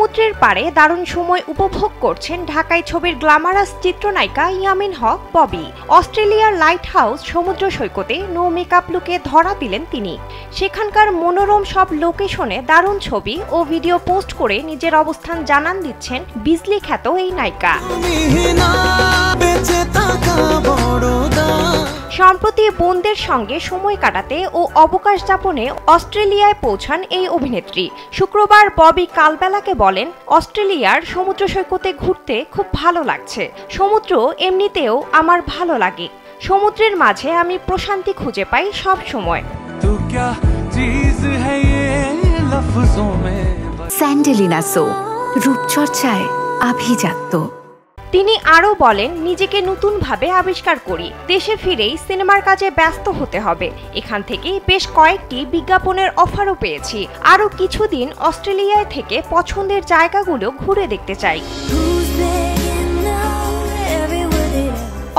সমুদ্রের পাড়ে দারুণ সময় উপভোগ করছেন ঢাকায় ছবির গ্ল্যামারাস চিত্রনায়িকা ইয়ামিন হক ববি। অস্ট্রেলিয়ার লাইট হাউস সমুদ্র সৈকতে নো মেকআপ লুকে ধরা দিলেন তিনি। সেখানকার মনোরম সব লোকেশনে দারুণ ছবি ও ভিডিও পোস্ট করে নিজের অবস্থান জানান দিচ্ছেন বিজলি খ্যাত এই নায়িকা। সম্প্রতি বোনদের সঙ্গে সময় কাটাতে ও অবকাশ যাপনে অস্ট্রেলিয়ায় পৌঁছান এই অভিনেত্রী। শুক্রবার ববি কালবেলাকে বলেন, অস্ট্রেলিয়ার সমুদ্র সৈকতে ঘুরতে খুব ভালো লাগছে। সমুদ্র এমনিতেও আমার ভালো লাগে। সমুদ্রের মাঝে আমি প্রশান্তি খুঁজে পাই সব সময়। স্যান্ডেলিনা সো, রূপচর্চায় আভিজাত্য। তিনি আরও বলেন, নিজেকে নতুনভাবে আবিষ্কার করি। দেশে ফিরেই সিনেমার কাজে ব্যস্ত হতে হবে। এখান থেকেই বেশ কয়েকটি বিজ্ঞাপনের অফারও পেয়েছি। আরও কিছুদিন অস্ট্রেলিয়ায় থেকে পছন্দের জায়গাগুলো ঘুরে দেখতে চাই।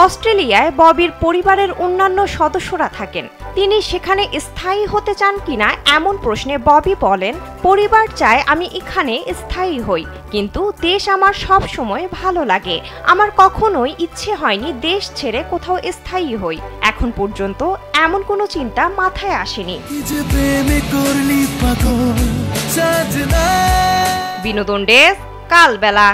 অস্ট্রেলিয়ায় ববির পরিবারের অন্যান্য সদস্যরা থাকেন। তিনি সেখানে স্থায়ী হতে চান কিনা এমন প্রশ্নে ববি বলেন, পরিবার চায় আমি এখানে স্থায়ী হই, কিন্তু দেশ আমার সব সময় ভালো লাগে। আমার কখনোই ইচ্ছে হয়নি দেশ ছেড়ে কোথাও স্থায়ী হই। এখন পর্যন্ত এমন কোনো চিন্তা মাথায় আসেনি। বিনোদন ডেস্ক, কালবেলা।